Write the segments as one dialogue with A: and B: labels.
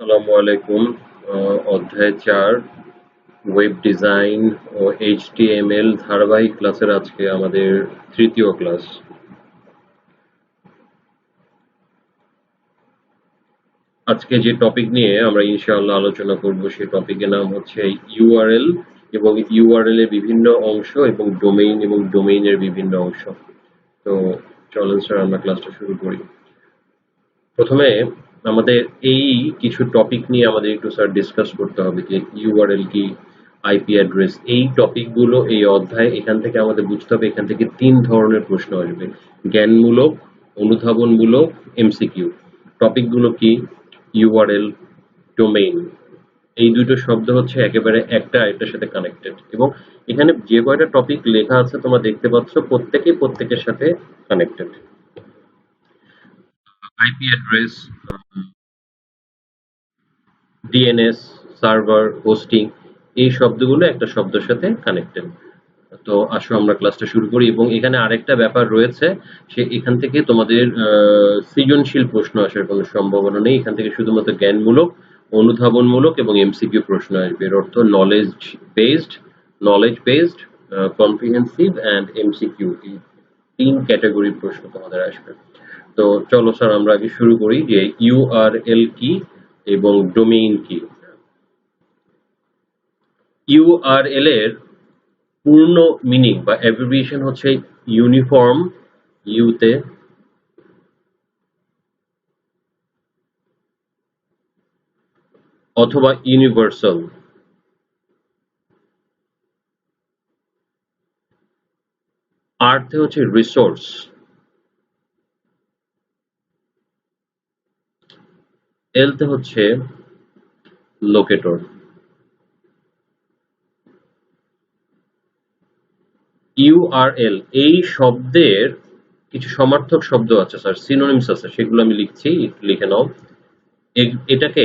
A: আসসালামু আলাইকুম। অধ্যায় ৪ ওয়েব ডিজাইন ও এইচটিএমএল ধারাবাহিক ক্লাসের আজকে আমাদের তৃতীয় ক্লাস। আজকে যে টপিক নিয়ে আমরা ইনশাআল্লাহ আলোচনা করব সেই টপিকের নাম হচ্ছে ইউআরএল এবং ইউআরএল এর বিভিন্ন অংশ এবং ডোমেইনের বিভিন্ন অংশ। তো চলেন স্যার আমরা ক্লাসটা শুরু করি। প্রথমে আমাদের এই কিছু টপিক নিয়ে আমাদের একটু স্যার ডিসকাস করতে হবে যে ইউআরএল কি, আইপি অ্যাড্রেস, এই টপিকগুলো এই অধ্যায় এখান থেকে আমাদের বুঝতে হবে। এখান থেকে ৩ ধরনের প্রশ্ন আসবে: জ্ঞানমূলক, অনুধাবনমূলক, এমসিকিউ। টপিকগুলো কি? URL, domain. এই দুটো শব্দ হচ্ছে একেবারে একটা আরেকটার সাথে কানেক্টেড, এবং এখানে যে কয়টা টপিক লেখা আছে তোমরা দেখতে পাচ্ছ প্রত্যেকেই প্রত্যেকের সাথে connected. IP address, DNS, server, hosting, এই শব্দগুলো একটা শব্দের সাথে কানেক্টেড। তো আসো আমরা ক্লাসটা শুরু করি। এবং এখানে আরেকটা ব্যাপার রয়েছে, সে এখান থেকে তোমাদের সৃজনশীল প্রশ্ন আসার কোনো সম্ভাবনা নেই। এখান থেকে শুধুমাত্র জ্ঞানমূলক, অনুধাবনমূলক এবং এমসিকিউ প্রশ্ন আসবে। এর অর্থ knowledge based, comprehensive and MCQ, এই ৩ ক্যাটাগরির প্রশ্ন তোমাদের আসবে। তো চলো স্যার আমরা আগে শুরু করি যে ইউআরএল কি এবং ডোমেইন কি। ইউআরএল এর পূর্ণ মিনিং বা অ্যাব্রিভিয়েশন হচ্ছে ইউনিফর্ম, ইউতে, অথবা ইউনিভার্সাল। আরতে হচ্ছে রিসোর্স, এলতে হচ্ছে লোকেটর। ইউআরএল এই শব্দের কিছু সমার্থক শব্দ আছে স্যার, সিনোনিমস আছে, সেগুলো আমি লিখছি, একটু লিখে নাও। এটাকে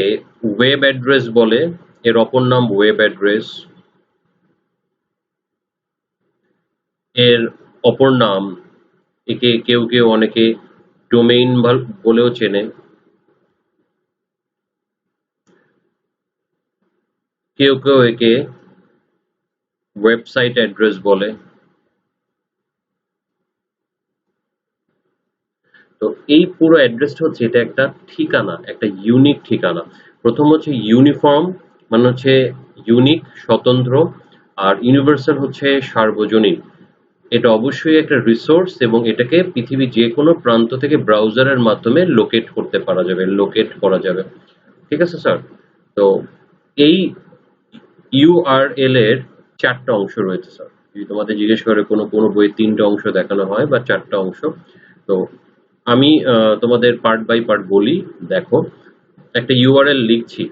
A: ওয়েব অ্যাড্রেস বলে, এর অপর নাম ওয়েব অ্যাড্রেস। এর অপর নাম, একে কেউ কেউ অনেকে ডোমেইন বলেও চেনে, কেউ কেউ একে ওয়েবসাইট অ্যাড্রেস বলে। তো এই পুরো অ্যাড্রেসটা হচ্ছে, এটা একটা ঠিকানা, একটা ইউনিক ঠিকানা। প্রথম হচ্ছে ইউনিফর্ম, মানে হচ্ছে ইউনিক, স্বতন্ত্র। আর ইউনিভার্সাল হচ্ছে সার্বজনীন। এটা অবশ্যই একটা রিসোর্স এবং এটাকে পৃথিবীর যে কোনো প্রান্ত থেকে ব্রাউজারের মাধ্যমে লোকেট করা যাবে। ঠিক আছে স্যার? তো এই ইউআরএল এর ৪টা অংশ রয়েছে স্যার। যদি তোমাদের জিজ্ঞেস করে কোনো কোনো বইয়ে ৩টা অংশ দেখানো হয় বা ৪টা অংশ। তো আমি তোমাদের পার্ট বাই পার্ট বলি। দেখো, একটা ইউআরএল লিখছি,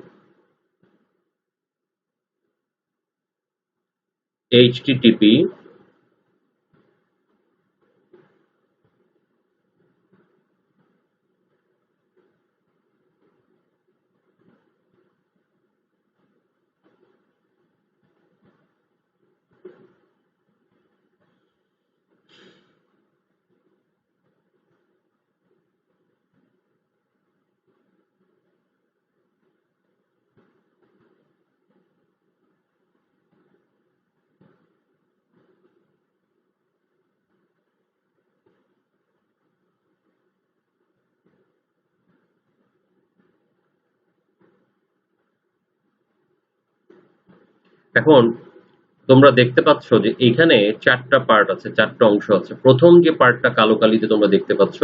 A: http এখন তোমরা দেখতে পাচ্ছ যে এখানে ৪টা পার্ট আছে, ৪টা অংশ আছে। প্রথম যে পার্টটা কালো কালিতে তোমরা দেখতে পাচ্ছ,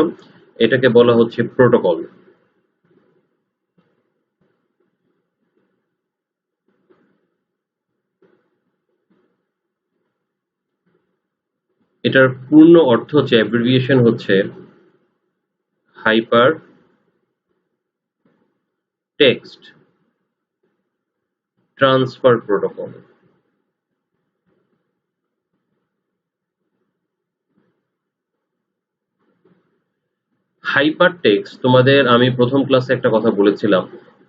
A: এটাকে বলা হচ্ছে প্রোটোকল। এটার পূর্ণ অর্থ হচ্ছে, অ্যাব্রিভিয়েশন হচ্ছে hyper text transfer protocol. Hyper text, তোমাদের আমি প্রথম ক্লাসে একটা কথা বলেছিলাম,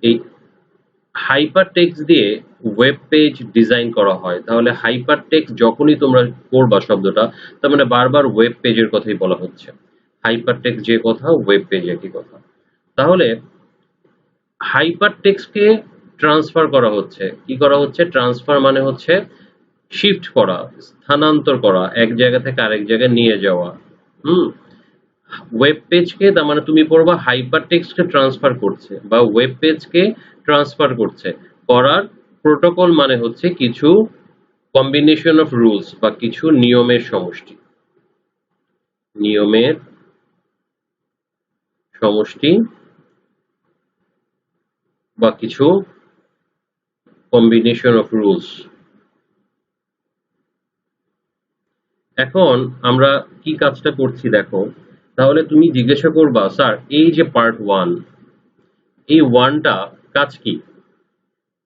A: এই হাইপার টেক্সট দিয়ে ওয়েব পেজ ডিজাইন করা হয়। তাহলে হাইপার টেক্সট যখনই তোমরা পড়বা শব্দটা, তার মানে বারবার ওয়েব পেজের কথাই বলা হচ্ছে। হাইপার টেক্সট যে কথা, ওয়েব পেজ একই কথা। তাহলে হাইপার টেক্সটকে ট্রান্সফার করা হচ্ছে। কি করা হচ্ছে? ট্রান্সফার মানে হচ্ছে শিফট করা, স্থানান্তর করা, এক জায়গা থেকে আরেক জায়গায় নিয়ে যাওয়া। হুম ওয়েব পেজকে, তার মানে তুমি পড়বা হাইপার টেক্সটকে ট্রান্সফার করছে বা ওয়েব পেজকে ট্রান্সফার করছে। করার প্রোটোকল মানে হচ্ছে কিছু কম্বিনেশন অফ রুলস বা কিছু নিয়মের সমষ্টি। নিয়মের সমষ্টি বা কিছু কম্বিনেশন অফ রুলস। এখন আমরা কি কাজটা করছি দেখো। তাহলে তুমি জিজ্ঞাসা করবা, স্যার এই যে পার্ট ওয়ান, এই ওয়ানটা কাজ কি?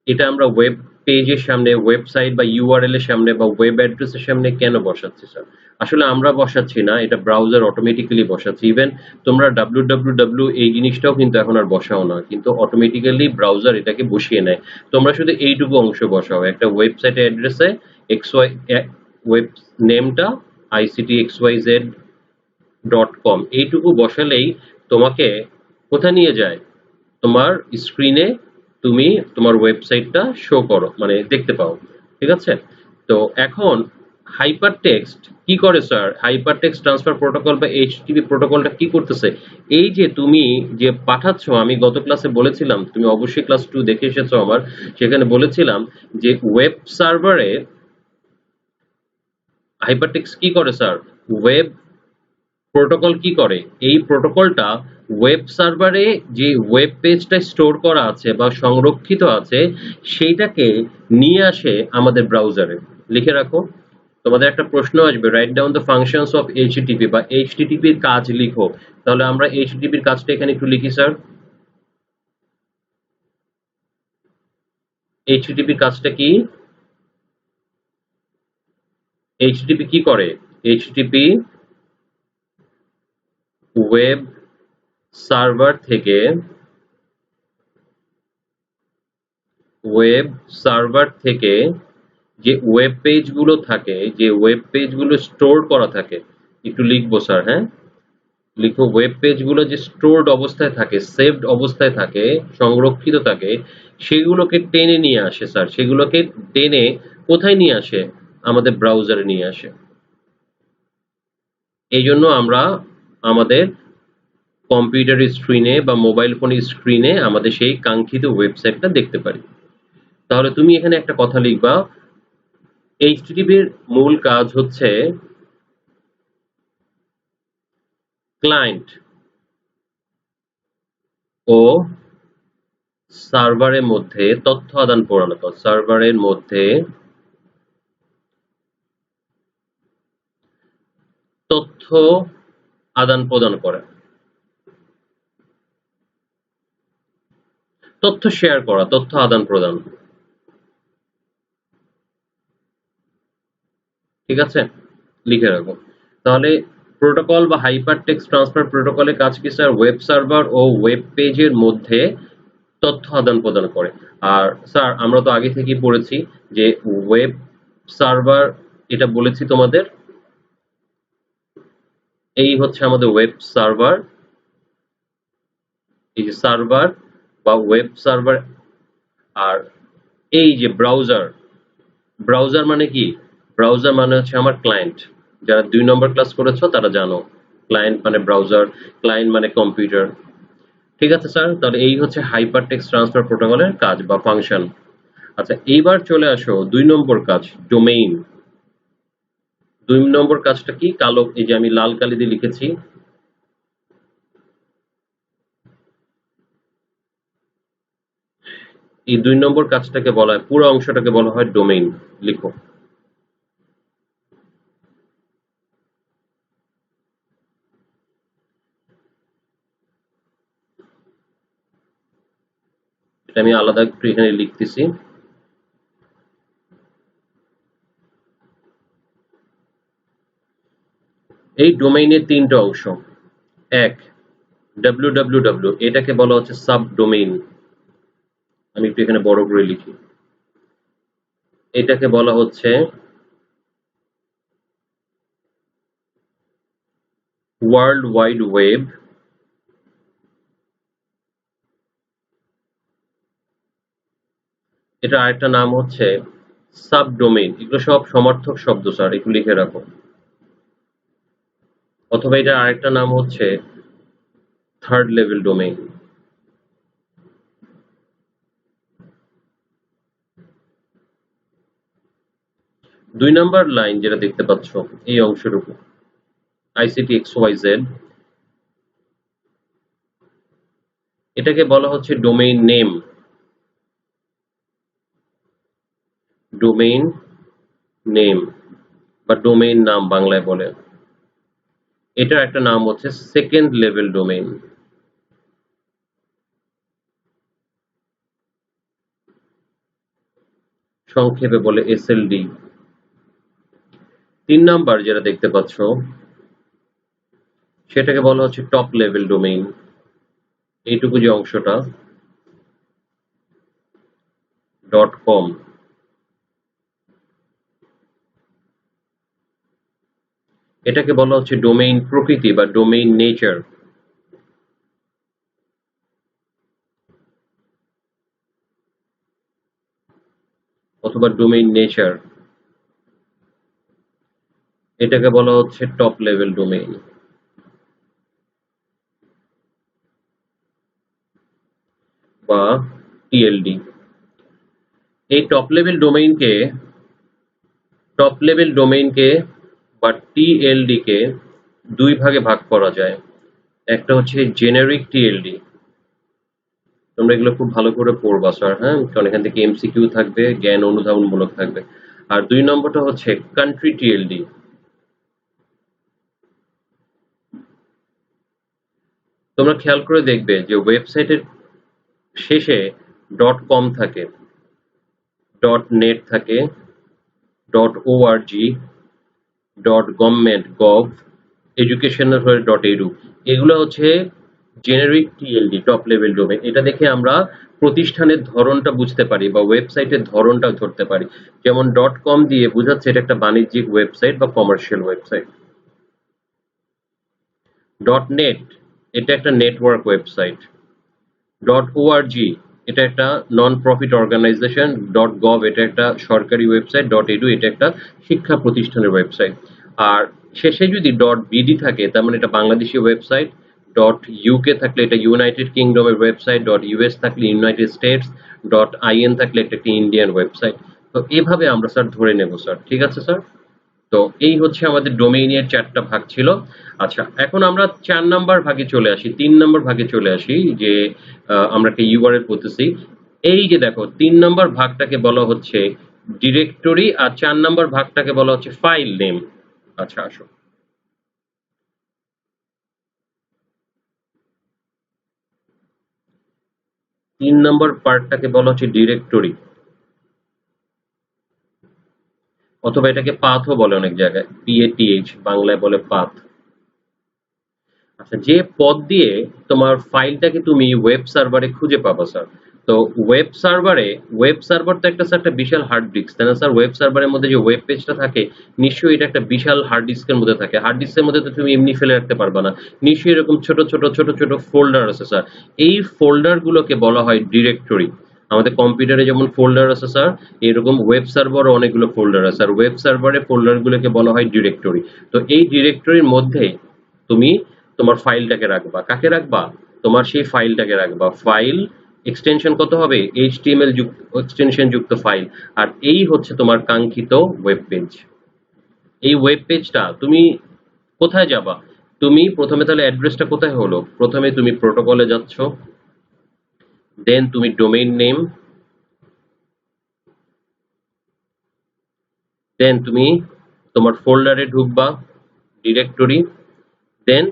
A: এটা আমরা ওয়েব পেজের সামনে, ওয়েবসাইট বা ইউআরএল এর সামনে বা ওয়েব অ্যাড্রেসের সামনে কেন বসাচ্ছি স্যার? আসলে আমরা বসাচ্ছি না, এটা ব্রাউজার অটোমেটিক্যালি বসাচ্ছে। ইভেন তোমরা www এই জিনিসটাও কিন্তু এখন আর বসাও না, কিন্তু অটোমেটিক্যালি ব্রাউজার এটাকে বসিয়ে নেয়। তোমরা শুধু এইটুকু অংশ বসাও, একটা ওয়েবসাইটের অ্যাড্রেসে xy ওয়েব নেমটা ictxyz.com এইটুকু বসালেই তোমাকে কোথায় নিয়ে যায়? তোমার স্ক্রিনে তুমি তোমার ওয়েবসাইটটা শো করো, মানে দেখতে পাও। ঠিক আছে? তো এখন হাইপার টেক্সট কি করে sir? Hyper text transfer protocol বা এইচটিটিপি প্রোটোকলটা কি করতেছে? এই যে তুমি যে পাঠাচ্ছ, আমি গত ক্লাসে বলেছিলাম, তুমি অবশ্যই ক্লাস 2 দেখে এসেছো আমার, সেখানে বলেছিলাম যে ওয়েব সার্ভারে হাইপারটেক্সট কি করে স্যার? ওয়েব প্রোটোকল কি করে? এই প্রোটোকলটা ওয়েব সার্ভারে যে ওয়েব পেজটা স্টোর করা আছে বা সংরক্ষিত আছে সেইটাকে নিয়ে আসে আমাদের ব্রাউজারে। লিখে রাখো, তোমাদের একটা প্রশ্ন আসবে, write down the functions of HTTP বা এইচটিটিপির কাজ লিখো। তাহলে আমরা এইচটিটিপির কাজটা এখানে একটু লিখি স্যার। এইচটিটিপির কাজটা কি? এইচটিটিপি কি করে? এইচটিটিপি ওয়েব সার্ভার থেকে ওয়েব সার্ভার থেকে যে ওয়েব পেজগুলো থাকে, যে ওয়েব পেজগুলো স্টোর করা থাকে, একটু লিখবো স্যার, হ্যাঁ? লিখো, ওয়েব পেজগুলো যে স্টোরড অবস্থায় থাকে, সেভড অবস্থায় থাকে, সংরক্ষিত থাকে, সেগুলোকে টেনে নিয়ে আসে স্যার। সেগুলোকে টেনে কোথায় নিয়ে আসে? আমাদের ব্রাউজারে নিয়ে আসে। এই জন্য আমরা আমাদের কম্পিউটার স্ক্রিনে বা মোবাইল ফোনের স্ক্রিনে আমাদের সেই কাঙ্ক্ষিত ওয়েবসাইটটা দেখতে পারি। তাহলে তুমি এখানে একটা কথা লিখবা, এইচটিটিপির মূল কাজ হচ্ছে ক্লায়েন্ট ও সার্ভারের মধ্যে তথ্য আদান প্রদান করা। সার্ভারের মধ্যে তথ্য আদান প্রদান করা, তথ্য শেয়ার করা, তথ্য আদান প্রদান। ঠিক আছে? লিখে রাখো। তাহলে প্রোটোকল বা হাইপার টেক্সট ট্রান্সফার প্রোটোকলের কাজ কি স্যার? ওয়েব সার্ভার ও ওয়েব পেজের মধ্যে তথ্য আদান প্রদান করে। আর স্যার আমরা তো আগে থেকেই পড়েছি যে ওয়েব সার্ভার, এটা বলেছি তোমাদের, এই হচ্ছে আমাদের ওয়েব সার্ভার। এই যে সার্ভার বা ওয়েব সার্ভার, আর এই যে ব্রাউজার, ব্রাউজার মানে কি? ব্রাউজার মানে হচ্ছে আমার ক্লায়েন্ট। যারা 2 নম্বর ক্লাস করেছো তারা জানো, ক্লায়েন্ট মানে ব্রাউজার, ক্লায়েন্ট মানে কম্পিউটার। ঠিক আছে স্যার, তাহলে এই হচ্ছে হাইপার টেক্সট ট্রান্সফার প্রোটোকলের কাজ বা ফাংশন। আচ্ছা, এইবার চলে আসো 2 নম্বর কাজ, ডোমেইন। 2 নম্বর কাজটা কি? কালো, এই যে আমি লাল কালি দিয়ে লিখেছি, এই 2 নম্বর কাজটাকে বলা হয়, পুরো অংশটাকে বলা হয় ডোমেইন। লিখো। এটা আমি আলাদা একটু এখানে লিখতেছি। এই ডোমেইনের 3টা অংশ। এক, www, এটাকে বলা হচ্ছে সাব ডোমেইন। আমি একটু এখানে বড় করে লিখি। এটাকে বলা হচ্ছে ওয়ার্ল্ড ওয়াইড ওয়েব এটা আরেকটা নাম হচ্ছে সাবডোমেইন। এগুলো সব সমার্থক শব্দ স্যার, একটু লিখে রাখো। অথবা এটা আরেকটা নাম হচ্ছে third level domain. 2 number line যেটা দেখতে পাচ্ছ এই অংশটুকু, আইসিটি এক্স ওয়াই জেড, এটাকে বলা হচ্ছে ডোমেইন নেম। ডোমেইন নেম বা ডোমেইন নাম বাংলায় বলে। এটার একটা নাম হচ্ছে সেকেন্ড লেভেল ডোমেইন, সংক্ষেপে বলে এসএলডি। 3 নাম্বার যেটা দেখতে পাচ্ছ সেটাকে বলা হচ্ছে টপ লেভেল ডোমেইন। এইটুকু যে অংশটা ডট কম, এটাকে বলা হচ্ছে ডোমেইন প্রকৃতি বা ডোমেইন নেচার। অথবা ডোমেইন নেচার, এটাকে বলা হচ্ছে টপ লেভেল ডোমেইন বা টিএলডি। এই টপ লেভেল ডোমেইনকে বা টিএলডি কে দুই ভাগে ভাগ করা যায়। একটা হচ্ছে জেনারিক টিএলডি, তোমরা এগুলো খুব ভালো করে পড়বা স্যার, হ্যাঁ, কারণ এখান থেকে এমসিকিউ থাকবে, জ্ঞান অনুধাবনমূলক থাকবে। আর 2 নম্বরটা হচ্ছে কান্ট্রি টিএলডি। তোমরা খেয়াল করে দেখবে যে ওয়েবসাইটের শেষে ডট কম থাকে, ডট নেট থাকে, dot ORG, dot government gov, educational হয়ে ডট এডু। এগুলো হচ্ছে generic TLD, top level domain. এটা দেখে আমরা প্রতিষ্ঠানের ধরনটা বুঝতে পারি বা ওয়েবসাইটের ধরনটা ধরতে পারি। যেমন ডট কম দিয়ে বোঝাচ্ছে এটা একটা বাণিজ্যিক ওয়েবসাইট বা কমার্শিয়াল ওয়েবসাইট। ডট নেট এটা একটা নেটওয়ার্ক ওয়েবসাইট। ডট ওআরজি এটা একটা non profit organisation. Dot gov এটা একটা সরকারি ওয়েবসাইট। ডট এডু এটা একটা শিক্ষা প্রতিষ্ঠানের ওয়েবসাইট। আর শেষে যদি ডট বিডি থাকে তার মানে এটা বাংলাদেশি ওয়েবসাইট। ডট ইউকে থাকলে এটা ইউনাইটেড কিংডমের ওয়েবসাইট। ডট ইউএস থাকলে ইউনাইটেড স্টেটস। ডট আইএন থাকলে এটা একটা ইন্ডিয়ান ওয়েবসাইট। তো এভাবে আমরা স্যার ধরে নেব স্যার, ঠিক আছে স্যার? তো এই হচ্ছে আমাদের ডোমেইনের 4টা ভাগ ছিল। আচ্ছা, এখন আমরা 4 নাম্বার ভাগে চলে আসি, 3 নাম্বার ভাগে চলে আসি যে আমরা একটা ইউআরএল করতেছি। এই যে দেখো 3 নাম্বার ভাগটাকে বলা হচ্ছে ডিরেক্টরি আর 4 নাম্বার ভাগটাকে বলা হচ্ছে ফাইল নেম। আচ্ছা আসো। 3 নাম্বার পার্টটাকে বলা হচ্ছে ডিরেক্টরি, অথবা এটাকে পাথও বলে অনেক জায়গায়, পিএটিএইচ বাংলায় বলে পাথ। আচ্ছা, যে পথ দিয়ে তোমার ফাইলটাকে তুমি ওয়েব সার্ভারে খুঁজে পাবা স্যার। তো ওয়েব সার্ভার তো একটা স্যার একটা বিশাল হার্ড ডিস্ক, তাই না স্যার? ওয়েব সার্ভারের মধ্যে যে ওয়েব পেজটা থাকে নিশ্চয়ই এটা একটা বিশাল হার্ড ডিস্কের মধ্যে থাকে। হার্ড ডিস্কের মধ্যে তো তুমি এমনি ফেলে রাখতে পারবা না, নিশ্চয়ই এরকম ছোট ছোট ছোট ছোট ফোল্ডার আছে স্যার। এই ফোল্ডার গুলোকে বলা হয় ডিরেক্টরি। আমাদের কম্পিউটারে যেমন ফোল্ডার আছে স্যার, এরকম ওয়েব সার্ভারও অনেকগুলো ফোল্ডার আছে, আর ওয়েব সার্ভারে ফোল্ডার গুলোকে বলা হয় ডিরেক্টরি। তো এই ডিরেক্টরির মধ্যে তুমি তোমার ফাইলটাকে রাখবা। কাকে রাখবা? তোমার সেই ফাইলটাকে রাখবা। ফাইল এক্সটেনশন কত হবে? এইচটিএমএল এক্সটেনশন যুক্ত ফাইল। আর এই হচ্ছে তোমার কাঙ্ক্ষিত ওয়েব পেজ। এই ওয়েব পেজটা তুমি কোথায় যাবা? তুমি প্রথমে তাহলে অ্যাড্রেসটা কোথায় হলো? প্রথমে তুমি প্রোটোকলে যাচ্ছ, দেন তুমি ডোমেইন নেম, দেন তুমি তোমার ফোল্ডারে ঢুকবা, ডিরেক্টরি, দেন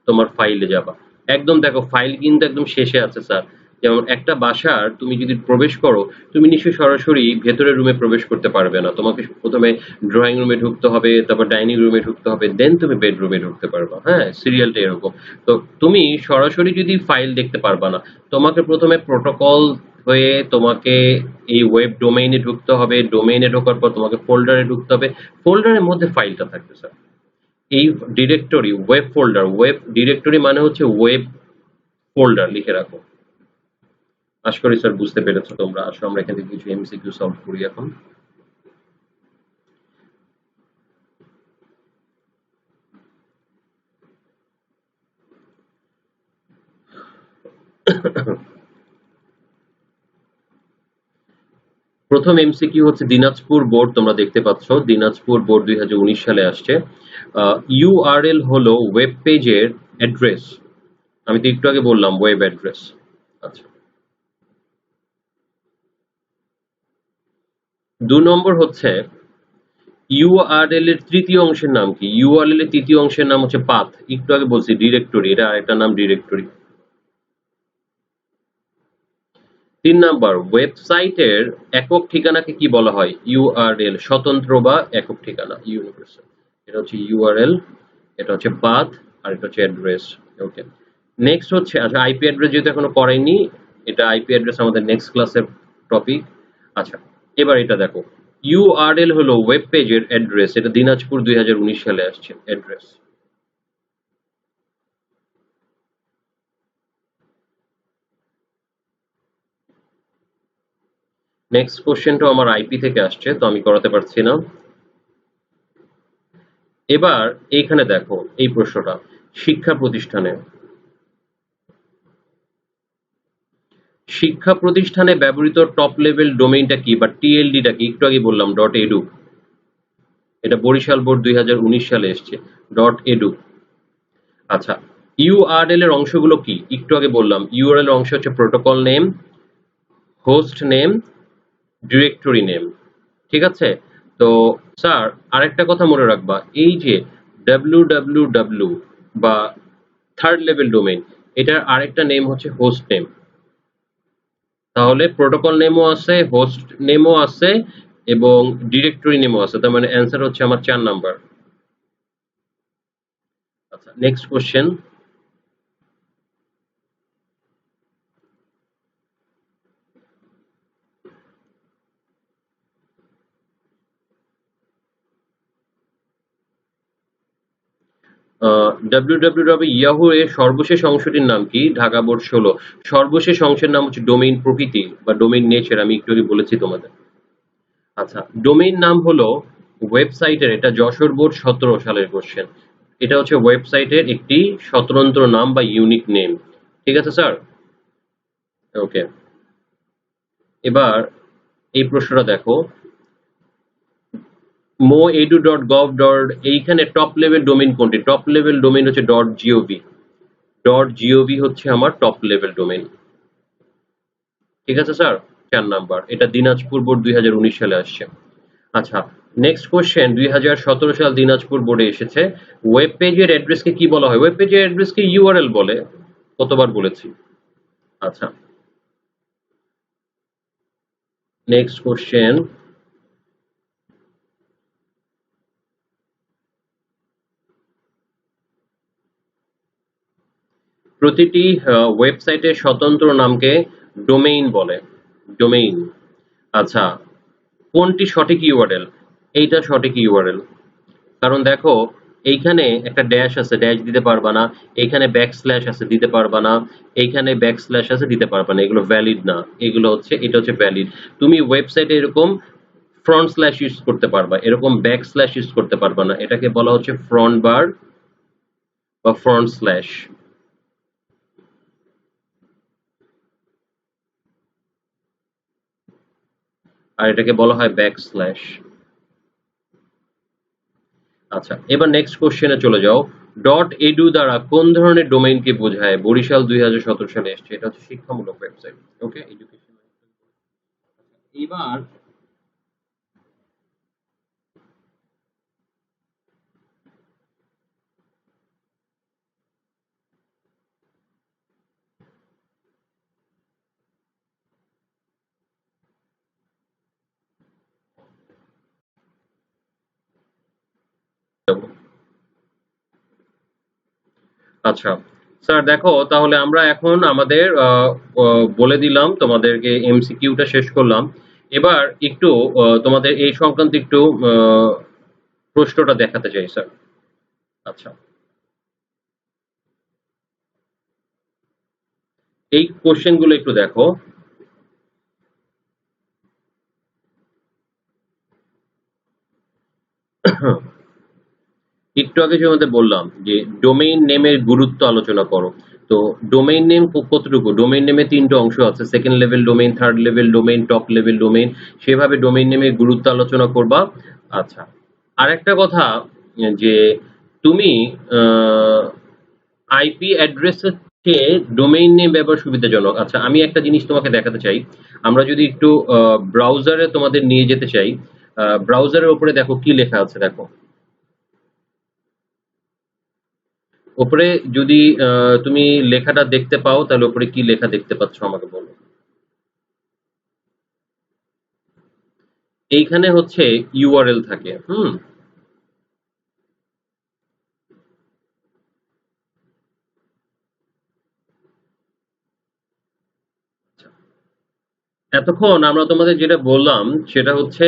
A: তোমার ফাইলে যাবা। একদম দেখো ফাইল কিন্তু একদম শেষে আছে স্যার। যেমন একটা বাসার তুমি যদি প্রবেশ করো, তুমি নিশ্চয়ই সরাসরি ভেতরের রুমে প্রবেশ করতে পারবে না, তোমাকে প্রথমে ড্রয়িং রুমে ঢুকতে হবে, তারপর ডাইনিং রুমে ঢুকতে হবে, দেন তুমি বেডরুমে ঢুকতে পারবা। হ্যাঁ, সিরিয়ালটা এরকম। তো তুমি সরাসরি যদি ফাইল দেখতে পারবা না, তোমাকে প্রথমে প্রোটোকল হয়ে তোমাকে এই ওয়েব ডোমেইনে ঢুকতে হবে। ডোমেইনে ঢোকার পর তোমাকে ফোল্ডারে ঢুকতে হবে। ফোল্ডারের মধ্যে ফাইলটা থাকবে স্যার। এই directory web folder, web directory মানে হচ্ছে ওয়েব ফোল্ডার, লিখে রাখো। আশা করি স্যার বুঝতে পেরেছো তোমরা। আসো আমরা এখান থেকে কিছু এমসিকিউ সলভ করি এখন। প্রথম এমসিকিউ হচ্ছে দিনাজপুর বোর্ড, তোমরা দেখতে পাচ্ছ দিনাজপুর বোর্ড 2019 সালে আসছে। ইউআরএল হলো ওয়েব পেজের অ্যাড্রেস। আমি তো একটু আগে বললাম ওয়েব অ্যাড্রেস। আচ্ছা, 2 নম্বর হচ্ছে ইউআরএল এর তৃতীয় অংশের নাম কি? ইউআরএল এর তৃতীয় অংশের নাম হচ্ছে পাথ। একটু আগে বলছি ডিরেক্টরি, এটা আরেকটা নাম ডিরেক্টরি। 3 নাম্বার ওয়েবসাইটের একক ঠিকানাকে কি বলা হয়? ইউআরএল, স্বতন্ত্র বা একক ঠিকানা, ইউনিভার্সাল। এটা হচ্ছে ইউআরএল, এটা হচ্ছে পাথ, আর এটা হচ্ছে অ্যাড্রেস। ওকে, নেক্সট হচ্ছে, আচ্ছা আইপি অ্যাড্রেস যেহেতু এখনো করাইনি, এটা আইপি অ্যাড্রেস আমাদের নেক্সট ক্লাসের টপিক। আচ্ছা, এবার এটা দেখো, ইউআরএল হলো ওয়েব পেজের অ্যাড্রেস, এটা দিনাজপুর 2019 সালে আসছে অ্যাড্রেস। নেক্সট কোশ্চেনটাও আমার আইপি থেকে আসছে, তো আমি করাতে পারছি না। এবার এইখানে দেখো এই প্রশ্নটা, শিক্ষা প্রতিষ্ঠানে ব্যবহৃত টপ লেভেল ডোমেইনটা কি বা টিএলডিটা কি? একটু আগে বললাম ডট এডু, এটা বরিশাল বোর্ড 2019 সালে এসছে ডট এডু। আচ্ছা, ইউআরএল এর অংশগুলো কি? একটু আগে বললাম ইউআরএল এর অংশ হচ্ছে protocol name, host name, directory name. ঠিক আছে? তো স্যার আরেকটা কথা মনে রাখবা, এই যে www বা থার্ড লেভেল ডোমেইন, এটার আরেকটা নেম হচ্ছে হোস্ট নেম। তাহলে প্রোটোকল নেমও আছে, হোস্ট নেমও আছে এবং ডিরেক্টরি নেমও আছে। তার মানে অ্যান্সার হচ্ছে আমার 4 নাম্বার। আচ্ছা, নেক্সট কোশ্চেন। www ইয়াহু এর সর্বশেষ অংশটির নাম কি? ঢাকা বোর্ড 16। সর্বশেষ অংশের নাম হচ্ছে ডোমেইন প্রকৃতি বা ডোমেইন নেচার, আমি একটু আগে বলেছি তোমাদের। আচ্ছা, ডোমেইন নাম হলো ওয়েবসাইটের, এটা যশোর বোর্ড 17 সালের কোশ্চেন। এটা হচ্ছে ওয়েবসাইটের একটি স্বতন্ত্র নাম বা ইউনিক নেম। ঠিক আছে স্যার? ওকে, এবার এই প্রশ্নটা দেখো, moedu.gov. এইখানে টপ লেভেল ডোমেইন কোনটি? টপ লেভেল ডোমেইন হচ্ছে .gov। .gov হচ্ছে আমার টপ লেভেল ডোমেইন। ঠিক আছে স্যার? 4 নাম্বার, এটা দিনাজপুর বোর্ড 2019 সালে আসছে। আচ্ছা, নেক্সট কোশ্চেন, 2017 সাল দিনাজপুর বোর্ডে এসেছে। ওয়েব পেজের অ্যাড্রেসকে কি বলা হয়? ওয়েব পেজের অ্যাড্রেসকে ইউআরএল বলে। কতবার বলেছি? আচ্ছা, নেক্সট কোশ্চেন, প্রতিটি ওয়েবসাইটের স্বতন্ত্র নামকে ডোমেইন বলে। ডোমেইন। আচ্ছা, কোনটি সঠিক ইউআরএল? এইটা সঠিক ইউআরএল। কারণ দেখো, এইখানে একটা ড্যাশ আছে, ড্যাশ দিতে পারবা না। এখানে ব্যাকস্ল্যাশ আছে, দিতে পারবা না। এইখানে ব্যাকস্ল্যাশ আছে, দিতে পারবা না। এগুলো ভ্যালিড না। এগুলো হচ্ছে, এটা হচ্ছে ভ্যালিড। তুমি ওয়েবসাইটে এরকম ফ্রন্ট স্ল্যাশ ইউজ করতে পারবা, এরকম ব্যাকস্ল্যাশ ইউজ করতে পারবা না। এটাকে বলা হচ্ছে ফ্রন্ট বার বা ফ্রন্ট স্ল্যাশ। আর এটাকে বলা হয় ব্যাকস্ল্যাশ। আচ্ছা, এবার নেক্সট কোশ্চেনে চলে যাও। ডট এডু দ্বারা কোন ধরনের ডোমেইনকে বোঝায়? বরিশাল 2017 সালে এসছে, এটা হচ্ছে শিক্ষামূলক ওয়েবসাইট। ওকে, এডুকেশন। এবার যাবো। আচ্ছা স্যার দেখো, তাহলে আমরা এখন আমাদের বলে দিলাম তোমাদেরকে, এমসিকিউটা শেষ করলাম। এবার একটু তোমাদের এই সংক্রান্ত একটু প্রশ্নটা দেখাতে চাই স্যার। আচ্ছা, এই কোশ্চেন গুলো একটু দেখো। একটু আগে যে আমাদের বললাম যে ডোমেইন নেমের গুরুত্ব আলোচনা করো। তো ডোমেইন নেম কতটুকু? ডোমেইন নেমে ৩ টা অংশ আছে। Second level domain, third level domain, top level domain. সেভাবে ডোমেইন নেমের গুরুত্ব আলোচনা করবা। আচ্ছা। আরেকটা কথা যে তুমি আ আইপি অ্যাড্রেসের চেয়ে ডোমেইন নেম ব্যবহার সুবিধাজনক। আচ্ছা, আমি একটা জিনিস তোমাকে দেখাতে চাই। আমরা যদি একটু ব্রাউজারে তোমাদের নিয়ে যেতে চাই, ব্রাউজারের উপরে দেখো কি লেখা আছে দেখো। উপরে যদি তুমি লেখাটা দেখতে পাও তাহলে উপরে কি লেখা দেখতে পাচ্ছ আমাকে বলো। এইখানে হচ্ছে ইউআরএল থাকে। এতক্ষণ আমরা তোমাদের যেটা বললাম সেটা হচ্ছে,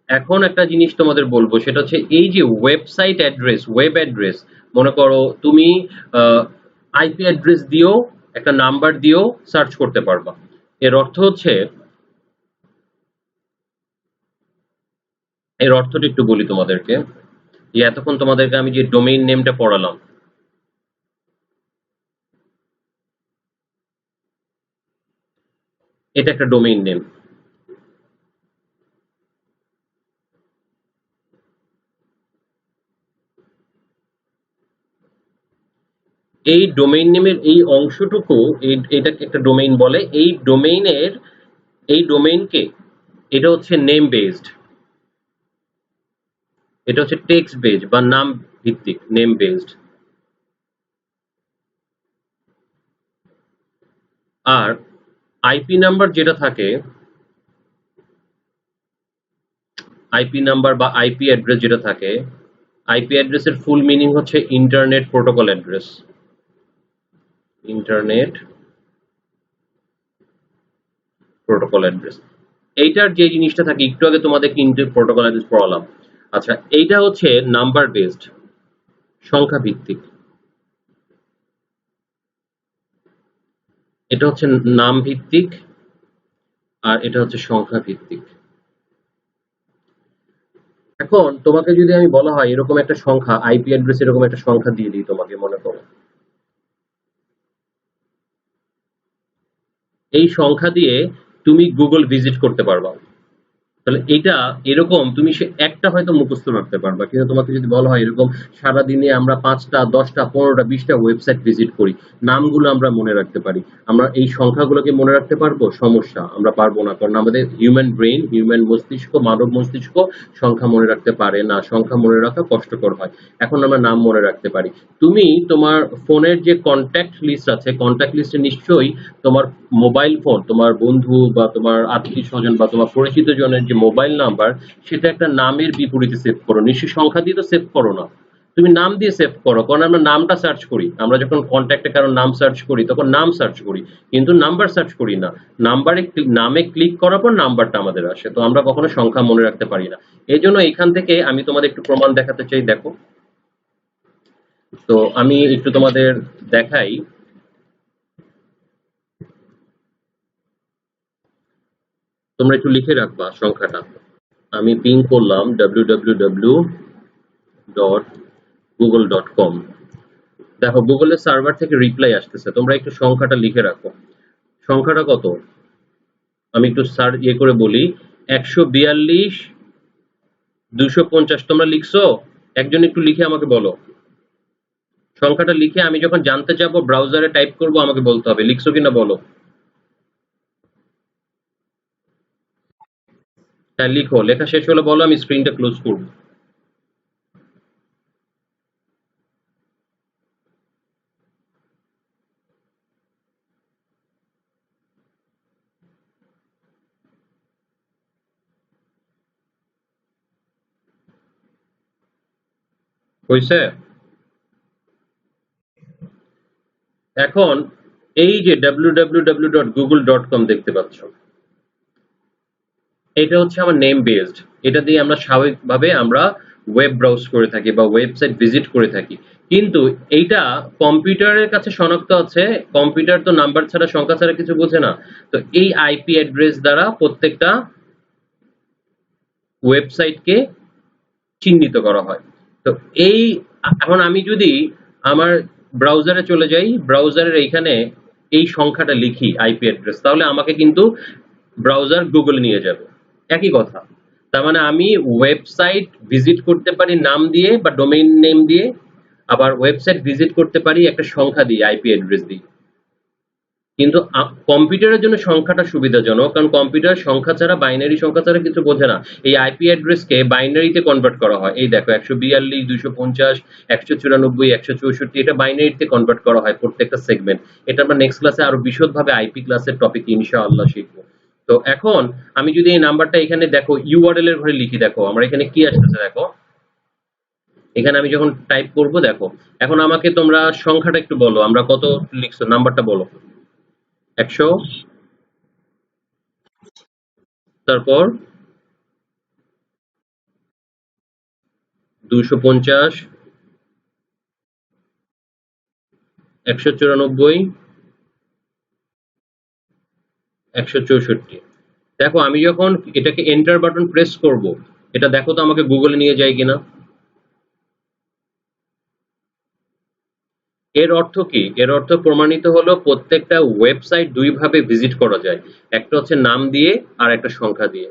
A: এখন একটা জিনিস তোমাদের বলবো সেটা হচ্ছে এই যে ওয়েবসাইট অ্যাড্রেস, ওয়েব অ্যাড্রেস, মনে করো তুমি আইপি অ্যাড্রেস দিয়েও একটা নাম্বার দিয়েও সার্চ করতে পারবা। এর অর্থ হচ্ছে, এর অর্থটা একটু বলি তোমাদেরকে, যে এতক্ষণ তোমাদেরকে আমি যে ডোমেইন নেমটা পড়ালাম, এটা একটা ডোমেইন নেম। এই ডোমেইন নেমের এই অংশটুকু, এটাকে একটা ডোমেইন বলে। এই ডোমেইনের, এই ডোমেইনকে, এটা হচ্ছে নেম বেসড, এটা হচ্ছে টেক্সট বেসড বা নাম ভিত্তিক, নেম বেসড। আর আইপি নাম্বার যেটা থাকে, আইপি নাম্বার বা আইপি অ্যাড্রেস যেটা থাকে, আইপি অ্যাড্রেসের ফুল মিনিং হচ্ছে internet protocol address. Internet protocol address, এইটার যে জিনিসটা থাকে, একটু আগে তোমাদেরকে প্রোটোকল অ্যাড্রেস পড়ালাম। আচ্ছা, এইটা হচ্ছে নাম্বার বেসড, সংখ্যা ভিত্তিক। এটা হচ্ছে নাম ভিত্তিক, আর এটা হচ্ছে সংখ্যা ভিত্তিক। এখন তোমাকে যদি আমি বলা হয় এরকম একটা সংখ্যা, আইপি অ্যাড্রেস এরকম একটা সংখ্যা দিয়ে দিই তোমাকে, মনে করো এই সংখ্যা দিয়ে তুমি গুগল ভিজিট করতে পারবা। তাহলে এটা এরকম তুমি সে একটা হয়তো মুখস্থ রাখতে পারবা, কিন্তু তোমাকে যদি বলা হয় এরকম সারাদিনে আমরা ৫টা ১০টা ১৫টা ২০টা ওয়েবসাইট ভিজিট করি, নামগুলো আমরা মনে রাখতে পারি, আমরা এই সংখ্যাগুলোকে মনে রাখতে পারবো? সমস্যা, আমরা পারবো না। কারণ আমাদের হিউম্যান ব্রেইন, হিউম্যান মস্তিষ্ক, মানব মস্তিষ্ক সংখ্যা মনে রাখতে পারে না। সংখ্যা মনে রাখা কষ্টকর হয়। এখন আমরা নাম মনে রাখতে পারি। তুমি তোমার ফোনের যে কন্ট্যাক্ট লিস্ট আছে, কন্ট্যাক্ট লিস্টে নিশ্চয়ই তোমার মোবাইল ফোন, তোমার বন্ধু বা তোমার আত্মীয় স্বজন বা তোমার পরিচিত জনের যে মোবাইল নাম্বার, সেটা একটা নামের বিপরীতে সেভ করো। নিশ্চয়ই সংখ্যা দিয়ে তো সেভ করো না, তুমি নাম দিয়ে সেভ করো। কারণ আমরা নামটা সার্চ করি, আমরা যখন কন্ট্যাক্টে কারো নাম সার্চ করি তখন নাম সার্চ করি, কিন্তু নাম্বার সার্চ করি না। নামে ক্লিক করার পর নাম্বারটা আমাদের আসে। তো আমরা কখনো সংখ্যা মনে রাখতে পারি না। এই জন্য এখান থেকে আমি তোমাদের একটু প্রমাণ দেখাতে চাই, দেখো। তো আমি একটু তোমাদের দেখাই। তোমরা একটু লিখে রাখবা সংখ্যাটা। আমি পিং করলাম www.google.com। দেখো গুগলের সার্ভার থেকে রিপ্লাই আসতেছে। তোমরা একটু সংখ্যাটা লিখে রাখো। সংখ্যাটা কত? আমি একটু করে বলি। ১৪২ ২৫০। তোমরা লিখছো? একজন একটু লিখে আমাকে বলো। সংখ্যাটা লিখে আমি যখন জানতে চাবো ব্রাউজারে টাইপ করব, আমাকে বলতে হবে লিখছো কিনা বলো। হ্যাঁ লিখো, লেখা শেষ হলে বলো, আমি স্ক্রিনটা ক্লোজ করব। হয়েছে? এখন এই যে www.google.com দেখতে পাচ্ছ, এটা হচ্ছে আমার নেম বেসড। এটা দিয়ে আমরা স্বাভাবিকভাবে আমরা ওয়েব ব্রাউজ করে থাকি বা ওয়েবসাইট ভিজিট করে থাকি। কিন্তু এইটা কম্পিউটারের কাছে শনাক্ত আছে। কম্পিউটার তো নাম্বার ছাড়া, সংখ্যা ছাড়া কিছু বোঝে না। তো এই আইপি অ্যাড্রেস দ্বারা প্রত্যেকটা ওয়েবসাইটকে চিহ্নিত করা হয়। তো এই এখন আমি যদি আমার ব্রাউজারে চলে যাই, ব্রাউজারের এইখানে এই সংখ্যাটা লিখি আইপি অ্যাড্রেস, তাহলে আমাকে কিন্তু ব্রাউজার গুগলে নিয়ে যাবে। একই কথা। তার মানে আমি ওয়েবসাইট ভিজিট করতে পারি নাম দিয়ে বা ডোমেইন নেম দিয়ে, আবার ওয়েবসাইট ভিজিট করতে পারি একটা সংখ্যা দিয়ে, আইপি অ্যাড্রেস দিয়ে। কিন্তু কম্পিউটারের জন্য সংখ্যাটা সুবিধাজনক, কারণ কম্পিউটার সংখ্যা ছাড়া, বাইনারি সংখ্যা ছাড়া কিছু বোঝে না। এই আইপি অ্যাড্রেসকে বাইনারিতে কনভার্ট করা হয়। এই দেখো 142, 250, 194, 164, এটা বাইনারিতে কনভার্ট করা হয় প্রত্যেকটা সেগমেন্ট। এটা আমরা নেক্সট ক্লাসে আরো বিশদভাবে আইপি ক্লাসের টপিক ইনশাআল্লাহ শিখবো। তো এখন আমি যদি এই নাম্বারটা এখানে দেখো ইউআরএল এর ঘরে লিখি, দেখো আমার এখানে কি আসতেছে, দেখো এখানে আমি যখন টাইপ করব, দেখো এখন আমাকে তোমরা সংখ্যাটা একটু বলো, আমরা কত লিখছো, নাম্বারটা বলো। 100, তারপর 250, 194, 164। দেখো আমি যখন এটাকে এন্টার বাটন প্রেস করব, এটা দেখো তো আমাকে গুগলে নিয়ে যায় কিনা। এর অর্থ কি? এর অর্থ প্রমাণিত হলো প্রত্যেকটা ওয়েবসাইট দুই ভাবে ভিজিট করা যায়, একটা হচ্ছে নাম দিয়ে আর একটা সংখ্যা দিয়ে।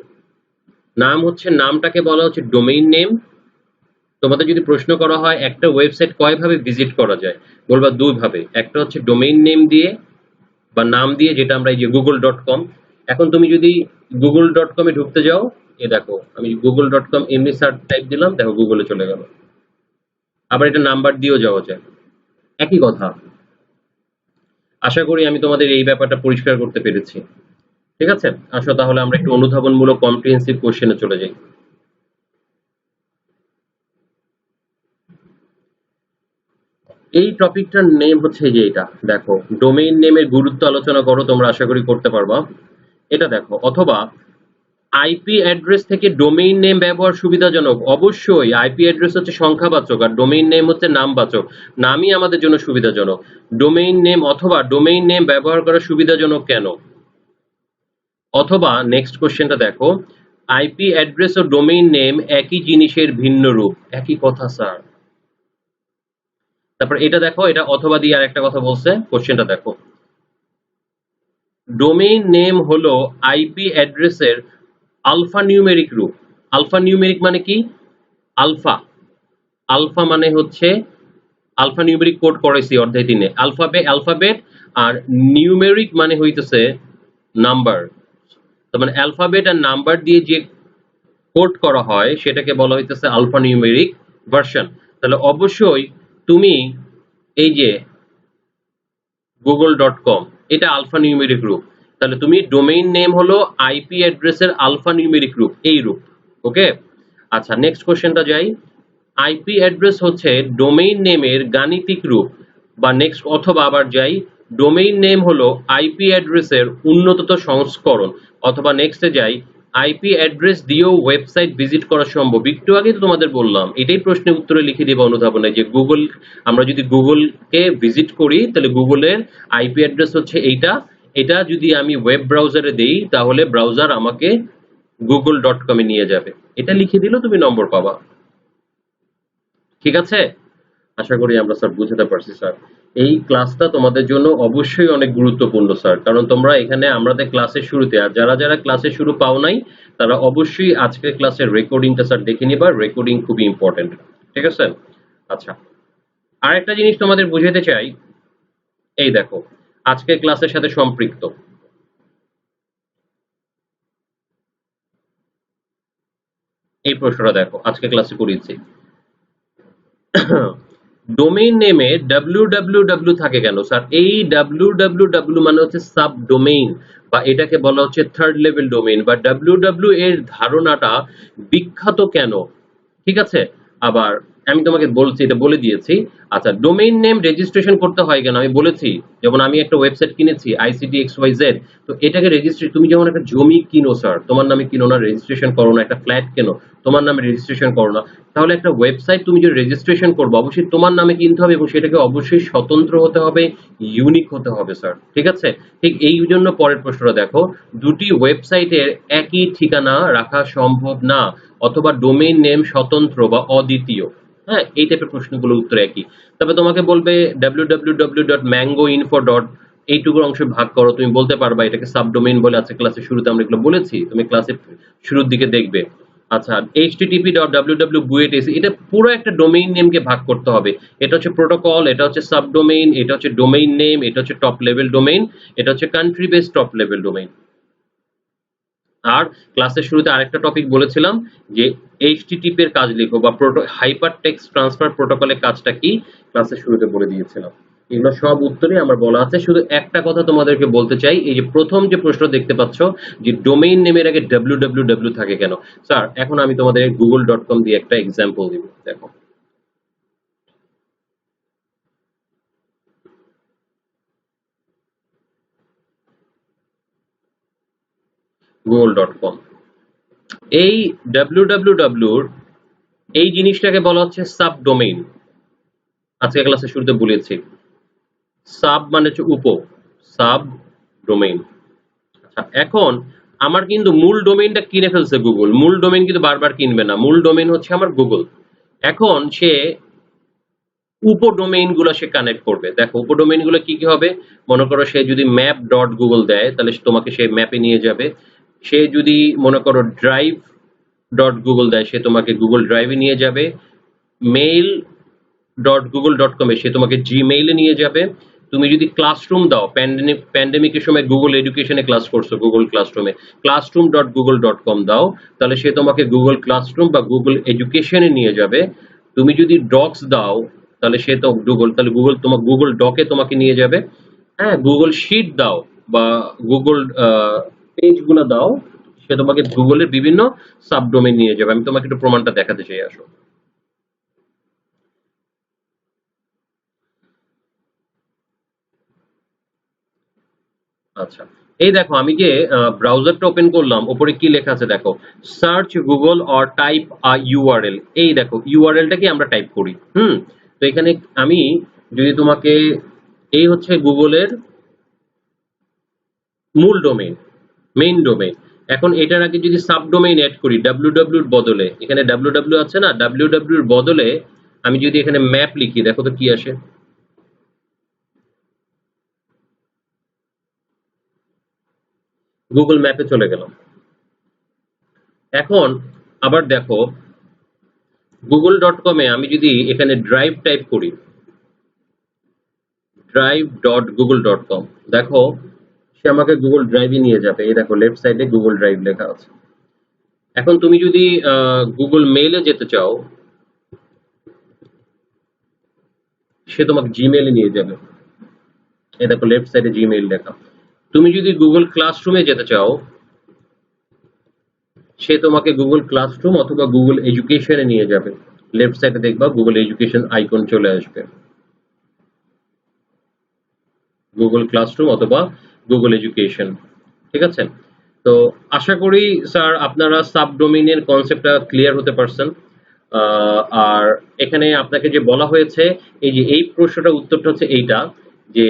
A: নাম হচ্ছে, নামটাকে বলা হচ্ছে ডোমেইন নেম। তোমাদের যদি প্রশ্ন করা হয় একটা ওয়েবসাইট কয় ভাবে ভিজিট করা যায়, বলবা দুই ভাবে, একটা হচ্ছে ডোমেইন নেম দিয়ে বা নাম দিয়ে, যেটা আমরা এই যে google.com। এখন তুমি যদি google.com এ ঢুকতে যাও, এ দেখো আমি google.com এমনি সার্চ টাইপ দিলাম, দেখো গুগলে চলে গেল। আবার এটা নাম্বার দিয়েও যাওয়া যায়, একই কথা। আশা করি আমি তোমাদের এই ব্যাপারটা পরিষ্কার করতে পেরেছি। ঠিক আছে, আসো তাহলে আমরা একটু অনুধাবনমূলক কম্প্রিহেন্সিভ কোশ্চেনে চলে যাই। এই টপিকটার নেম হচ্ছে যে এটা দেখো, ডোমেইন নেমের গুরুত্ব আলোচনা করো, তোমরা আশা করি করতে পারবা। এটা দেখো, অথবা আইপি অ্যাড্রেস থেকে ডোমেইন নেম ব্যবহার সুবিধাজনক। অবশ্যই আইপি অ্যাড্রেস হচ্ছে সংখ্যাবাচক আর ডোমেইন নেম হচ্ছে নামবাচক। নামই আমাদের জন্য সুবিধাজনক। ডোমেইন নেম অথবা ডোমেইন নেম ব্যবহার করা সুবিধাজনক কেন? অথবা নেক্সট কোশ্চেনটা দেখো, আইপি অ্যাড্রেস ও ডোমেইন নেম একই জিনিসের ভিন্ন রূপ। একই কথা স্যার। তারপর এটা দেখো, এটা অথবা দিয়ে আর একটা কথা বলছে, কোশ্চেনটা দেখো, ডোমেইন নেম হলো আইপি অ্যাড্রেসের আলফা নিউমেরিক রূপ। আলফা নিউমেরিক মানে কি? আলফা, আলফা মানে হচ্ছে, আলফা নিউমেরিক কোড করেছি অধ্যায় 3-এ, অ্যালফাবেট আর নিউমেরিক মানে হইতেছে নাম্বার। তার মানে অ্যালফাবেট আর নাম্বার দিয়ে যে কোড করা হয় সেটাকে বলা হইতেছে আলফা নিউমেরিক ভার্সন। তাহলে অবশ্যই তুমি এই যে google.com, এটা আলফা নিউমেরিক রূপ। তাহলে তুমি ডোমেইন নেম হলো আইপি অ্যাড্রেসের আলফা নিউমেরিক রূপ, এই রূপ। ওকে, আচ্ছা নেক্সট কোশ্চেনটা যাই। আইপি অ্যাড্রেস হচ্ছে ডোমেইন নেমের গাণিতিক রূপ, বা নেক্সট, অথবা আবার যাই, ডোমেইন নেম হলো আইপি অ্যাড্রেসের উন্নততর সংস্করণ। অথবা নেক্সটে যাই, আইপি অ্যাড্রেস দিয়েও ওয়েবসাইট ভিজিট করা সম্ভব। একটু আগে তো তোমাদের বললাম, এটাই প্রশ্নের উত্তরে লিখে দেবো অনুধাবনে, যে গুগল, আমরা যদি গুগলকে ভিজিট করি তাহলে গুগলের আইপি অ্যাড্রেস হচ্ছে এইটা। এটা যদি আমি ওয়েব ব্রাউজারে দেই তাহলে ব্রাউজার আমাকে google.com এ নিয়ে যাবে। এটা লিখে দিলেও তুমি নম্বর পাবা। ঠিক আছে, আশা করি আমরা স্যার বুঝাতে পারছি স্যার। এই ক্লাসটা তোমাদের জন্য অবশ্যই অনেক গুরুত্বপূর্ণ স্যার, কারণ তোমরা এখানে আমাদের ক্লাসের শুরুতে, আর যারা যারা ক্লাসের শুরু পাও নাই তারা অবশ্যই আজকের ক্লাসের রেকর্ডিংটা স্যার দেখে নিবা। রেকর্ডিং খুবই ইম্পর্টেন্ট। ঠিক আছে, আচ্ছা আরেকটা জিনিস তোমাদের বুঝাতে চাই, এই দেখো আজকের ক্লাসের সাথে সম্পৃক্ত এই প্রশ্নটা দেখো, আজকে ক্লাসে করিয়েছি। ডোমেইন নেমে www থাকে কেন স্যার? এই www মানে হচ্ছে সাব ডোমেইন, বা এটাকে বলা হচ্ছে থার্ড লেভেল ডোমেইন, বা www এর ধারণাটা বিখ্যাত কেন? ঠিক আছে, আবার আমি তোমাকে বলছি, এটা বলে দিয়েছি। আচ্ছা, ডোমেইন নেম রেজিস্ট্রেশন করতে হয় কেন আমি বলেছি। যেমন আমি একটা ওয়েবসাইট কিনেছি ICT-XYZ, তো এটাকে রেজিস্ট্রেশন, তুমি যেমন একটা জমি কিনো স্যার, তোমার নামে কিনো না, রেজিস্ট্রেশন করো না, একটা ফ্ল্যাট কেনো, তোমার নামে রেজিস্ট্রেশন করো না, তাহলে একটা ওয়েবসাইট তুমি যে রেজিস্ট্রেশন করবে অবশ্যই তোমার নামে কিনতে হবে এবং সেটাকে অবশ্যই স্বতন্ত্র হতে হবে, ইউনিক হতে হবে স্যার, ঠিক আছে? ঠিক এই জন্য পরের প্রশ্নটা দেখো, দুটি ওয়েবসাইটের একই ঠিকানা রাখা সম্ভব না, অথবা ডোমেইন নেম স্বতন্ত্র বা অদ্বিতীয়। হ্যাঁ, এই টাইপের প্রশ্নগুলোর উত্তর একই। তবে তোমাকে বলবে www.mangoinfo. এইটুকুর অংশ ভাগ করো, তুমি বলতে পারবা এটাকে সাবডোমেইন বলে। আজকে ক্লাসের শুরুতে আমরা এগুলো বলেছি, তুমি ক্লাসের শুরুর দিকে দেখবে। আচ্ছা, http.www.buet.ac, এটা পুরো একটা ডোমেইন নেমকে ভাগ করতে হবে। এটা হচ্ছে প্রোটোকল, এটা হচ্ছে সাবডোমেইন, এটা হচ্ছে ডোমেইন নেম, এটা হচ্ছে টপ লেভেল ডোমেইন, এটা হচ্ছে country base top level domain. আর ক্লাসের শুরুতে আরেকটা টপিক বলেছিলাম যে এইচটিটিপি এর কাজ লিখো বা হাইপার টেক্সট ট্রান্সফার প্রোটোকলের কাজটা কি, ক্লাসের শুরুতে বলে দিয়েছিলাম। এগুলো সব উত্তরই আমার বলা আছে। শুধু একটা কথা তোমাদেরকে বলতে চাই, এই যে প্রথম যে প্রশ্ন দেখতে পাচ্ছ যে ডোমেইন নেমের আগে www থাকে কেন, স্যার এখন আমি তোমাদের google.com দিয়ে একটা এক্সাম্পল দিব, দেখো। google.com, এই www এই জিনিসটাকে বলা হচ্ছে সাবডোমেইন। আজকে ক্লাসের শুরুতে বলেছি, সাব মানে হচ্ছে উপ, সাব ডোমেইন। আচ্ছা, এখন আমার কিন্তু মূল ডোমেইনটা কিনে ফেলছে গুগল, মূল ডোমেইন কিন্তু বারবার কিনবে না, মূল ডোমেইন হচ্ছে আমার গুগল। এখন সে উপডোমেইন গুলো সে কানেক্ট করবে। দেখো উপডোমেইন গুলো কি কি হবে, মনে করো সে যদি ম্যাপ ডট গুগল দেয় তাহলে তোমাকে সে ম্যাপে নিয়ে যাবে। সে যদি মনে করো ড্রাইভ ডট গুগল দেয় সে তোমাকে গুগল ড্রাইভে নিয়ে যাবে। মেইল ডট গুগল ডট কমে সে তোমাকে জিমেইলে নিয়ে যাবে। তুমি যদি ক্লাসরুম দাও, প্যান্ডেমিকের সময় গুগল এডুকেশনে ক্লাস করছো, গুগল ক্লাসরুমে classroom dot Google dot com দাও, তাহলে সে তোমাকে গুগল ক্লাসরুম বা গুগল এডুকেশনে নিয়ে যাবে। তুমি যদি ডক্স দাও তাহলে সে তো গুগল, তাহলে গুগল তোমার গুগল ডকে তোমাকে নিয়ে যাবে। হ্যাঁ, গুগল শিট দাও বা গুগল পেজ গুলো দাও, সে তোমাকে গুগলের বিভিন্ন সাবডোমেইন নিয়ে যাবে। আমি তোমাকে একটু প্রমাণটা দেখাতে চাই, আসো। আচ্ছা, এই দেখো আমি যে ব্রাউজারটা ওপেন করলাম, উপরে কি লেখা আছে দেখো, search Google or type a URL. এই দেখো ইউআরএলটাকে আমরা টাইপ করি। তো এখানে আমি যদি তোমাকে, এই হচ্ছে গুগলের মূল ডোমেইন, মেইন ডোমেইন। এখন এটার আগে যদি সাবডোমেইন অ্যাড করি www এর বদলে, এখানে www আছে না, www এর বদলে আমি যদি এখানে ম্যাপ লিখি, দেখো তো কি আসে। গুগল ম্যাপে চলে গেলাম। এখন আবার দেখো google.com এ আমি যদি এখানে ড্রাইভ টাইপ করি, drive.google.com, দেখো সে আমাকে গুগল ড্রাইভে নিয়ে যাবে। এই দেখো লেফট সাইডে গুগল ড্রাইভ লেখা আছে। এখন তুমি যদি গুগল মেইলে যেতে চাও, সে তোমাকে জিমেইলে নিয়ে যাবে। এই দেখো লেফট সাইডে জিমেইল লেখা। তুমি যদি গুগল ক্লাসরুমে যেতে চাও, সে তোমাকে গুগল ক্লাসরুম অথবা গুগল এডুকেশনে নিয়ে যাবে। লেফট সাইডে দেখবা গুগল এডুকেশন আইকন চলে আসবে, গুগল ক্লাসরুম অথবা গুগল এডুকেশন, ঠিক আছে? তো আশা করি স্যার আপনারা সাবডোমেইনের কনসেপ্টটা ক্লিয়ার হতে পারছেন। আর এখানে আপনাকে যে বলা হয়েছে, এই যে এই প্রশ্নটার উত্তরটা হচ্ছে এইটা, যে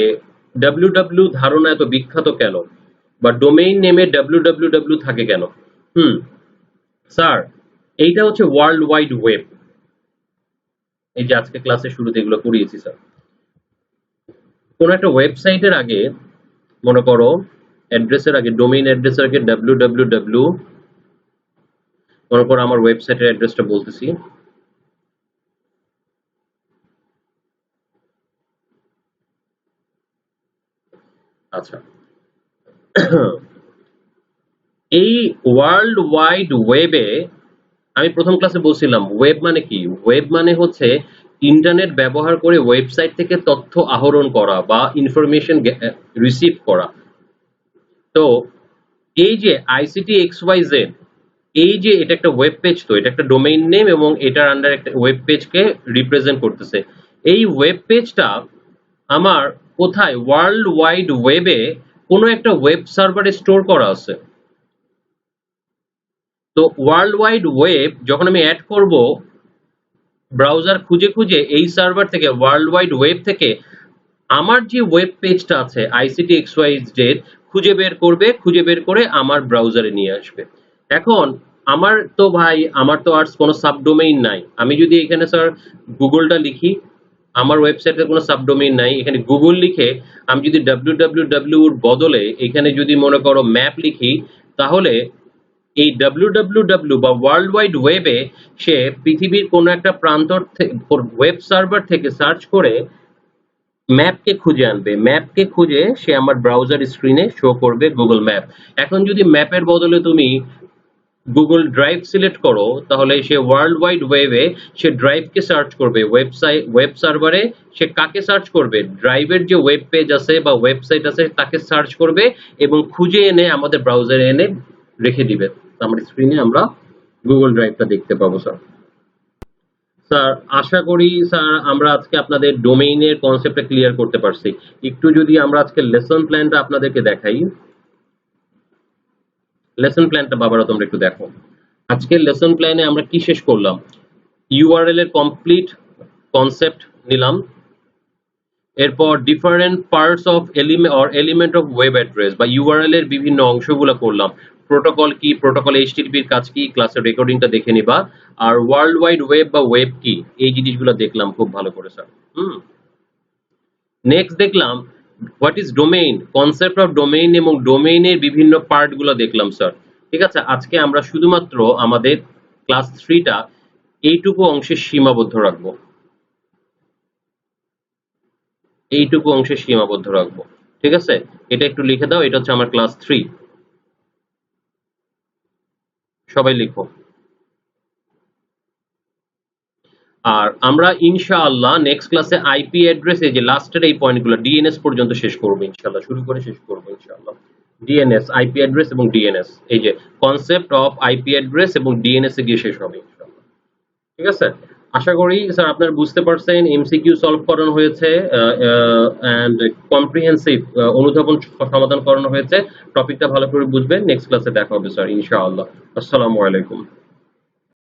A: www ধারণা এত বিখ্যাত কেন, বা ডোমেইন নেমে www থাকে কেন। হুম স্যার, এইটা হচ্ছে ওয়ার্ল্ড ওয়াইড ওয়েব। এই যে আজকে ক্লাসে শুরুতে এগুলো পড়িয়েছি স্যার। কোন একটা ওয়েবসাইটের আগে মনে করো অ্যাড্রেসের আগে, ডোমেইন অ্যাড্রেসের আগে www, মনে করো আমার ওয়েবসাইটের অ্যাড্রেসটা বলতেছি, আচ্ছা। এই ওয়ার্ল্ড ওয়াইড ওয়েবে আমি প্রথম ক্লাসে বলছিলাম ওয়েব মানে কি। ওয়েব মানে হচ্ছে ইন্টারনেট ব্যবহার করে ওয়েবসাইট থেকে তথ্য আহরণ করা বা ইনফরমেশন রিসিভ করা। তো এই যে আইসিটি এক্স ওয়াই জেড, এই যে এটা একটা ওয়েব পেজ, তো এটা একটা ডোমেইন নেম এবং এটার আন্ডার একটা ওয়েব পেজকে রিপ্রেজেন্ট করতেছে। এই ওয়েব পেজটা আমার কোথায়, ওয়ার্ল্ড ওয়াইড ওয়েবে কোনো একটা ওয়েব সার্ভারে স্টোর করা আছে। তো ওয়ার্ল্ড ওয়াইড ওয়েব যখন আমি অ্যাড করব, ব্রাউজার খুঁজে খুঁজে এই সার্ভার থেকে, ওয়ার্ল্ড ওয়াইড ওয়েব থেকে আমার যে ওয়েব পেজটা আছে আইসিটি এক্সওয়াইজেড খুঁজে বের করবে, খুঁজে বের করে আমার ব্রাউজারে নিয়ে আসবে। এখন আমার তো আর কোনো সাবডোমেইন নাই। আমি যদি এখানে স্যার গুগলটা লিখি, আমার ওয়েবসাইটে কোনো সাবডোমেইন নাই, এখানে গুগল লিখে আমি যদি www এর বদলে এখানে যদি মনে করো ম্যাপ লিখি, তাহলে এই www বা ওয়ার্ল্ড ওয়াইড ওয়েবে সে পৃথিবীর কোনো একটা প্রান্ত ওয়েব সার্ভার থেকে সার্চ করে ম্যাপকে খুঁজে আনবে, ম্যাপকে খুঁজে সে আমার ব্রাউজার স্ক্রিনে শো করবে গুগল ম্যাপ। এখন যদি ম্যাপের বদলে তুমি গুগল ড্রাইভ সিলেক্ট করো, তাহলে সে ওয়ার্ল্ড ওয়াইড ওয়েবে সে ড্রাইভকে সার্চ করবে, ওয়েব সার্ভারে সে কাকে সার্চ করবে, ড্রাইভের যে ওয়েব পেজ আছে বা ওয়েবসাইট আছে তাকে সার্চ করবে এবং খুঁজে এনে আমাদের ব্রাউজারে এনে রেখে দিবে। আমার স্ক্রিনে আমরা গুগল ড্রাইভটা দেখতে পাবো স্যার। স্যার আশা করি স্যার আমরা আজকে আপনাদের ডোমেইনের কনসেপ্টটা ক্লিয়ার করতে পারছি। একটু যদি আমরা আজকে লেসন প্ল্যানটা আপনাদেরকে দেখাই, লেসন প্ল্যানটা বাবারা তোমরা একটু দেখো। আজকের লেসন প্ল্যানে আমরা কি শেষ করলাম? ইউআরএল এর কমপ্লিট কনসেপ্ট নিলাম, এরপর different parts of element of web address বা ইউআরএল এর বিভিন্ন অংশগুলো করলাম। প্রোটোকল কি, প্রোটোকল এইচটিটিপির কাজ কি, ক্লাসের রেকর্ডিংটা দেখে নিবা। আর ওয়ার্ল্ড ওয়াইড ওয়েব বা ওয়েব কি, এই জিনিসগুলো দেখলাম খুব ভালো করে স্যার। নেক্সট দেখলাম what is domain, concept of domain এবং ডোমেইনের বিভিন্ন পার্টগুলো দেখলাম স্যার। ঠিক আছে, আজকে আমরা শুধুমাত্র আমাদের ক্লাস 3টা এইটুকু অংশে সীমাবদ্ধ রাখবো, এইটুকু অংশে সীমাবদ্ধ রাখবো। ঠিক আছে, এটা একটু লিখে দাও, এটা হচ্ছে আমার ক্লাস 3। সবাই লিখো। আর আমরা ইনশাআল্লাহ নেক্সট ক্লাসে আইপি অ্যাড্রেস, এই যে লাস্টের এই পয়েন্টগুলো ডিএনএস পর্যন্ত শেষ করবো ইনশাআল্লাহ, শুরু করে শেষ করবো ইনশাআল্লাহ। ডিএনএস, আইপি অ্যাড্রেস এবং ডিএনএস, এই যে কনসেপ্ট অফ আইপি অ্যাড্রেস এবং ডিএনএস এ গিয়ে শেষ হবে ইনশাআল্লাহ। ঠিক আছে, আশা করি স্যার আপনারা বুঝতে পারছেন, এমসিকিউ সলভ করানো হয়েছে এন্ড কম্প্রিহেন্সিভ অনুধাবন সমাধান করানো হয়েছে। টপিকটা ভালো করে বুঝবেন। নেক্সট ক্লাসে দেখা হবে স্যার ইনশাআল্লাহ। আসসালামু আলাইকুম।